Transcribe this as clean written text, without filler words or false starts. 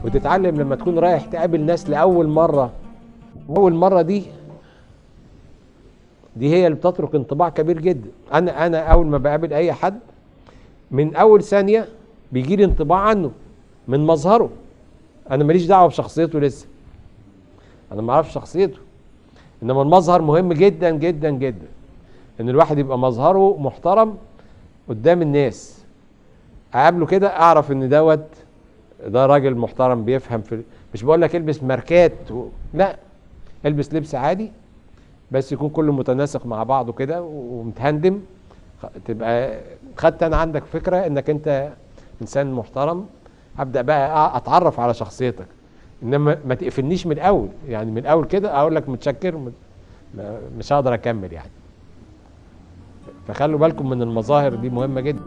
وتتعلم لما تكون رايح تقابل ناس لاول مره. اول مره دي هي اللي بتترك انطباع كبير جدا. انا اول ما بقابل اي حد من اول ثانيه بيجي لي انطباع عنه من مظهره. انا ماليش دعوه بشخصيته لسه، انا ما اعرفش شخصيته، انما المظهر مهم جدا جدا جدا. ان الواحد يبقى مظهره محترم قدام الناس، اقابله كده اعرف ان ده راجل محترم بيفهم مش بقول لك البس ماركات لا، البس لبس عادي بس يكون كله متناسق مع بعضه كده ومتهندم، تبقى خدت انا عندك فكره انك انت انسان محترم. هبدا بقى اتعرف على شخصيتك، انما ما تقفلنيش من الاول. يعني من الاول كده اقول لك متشكر مش هقدر اكمل يعني. فخلوا بالكم من المظاهر دي، مهمه جدا.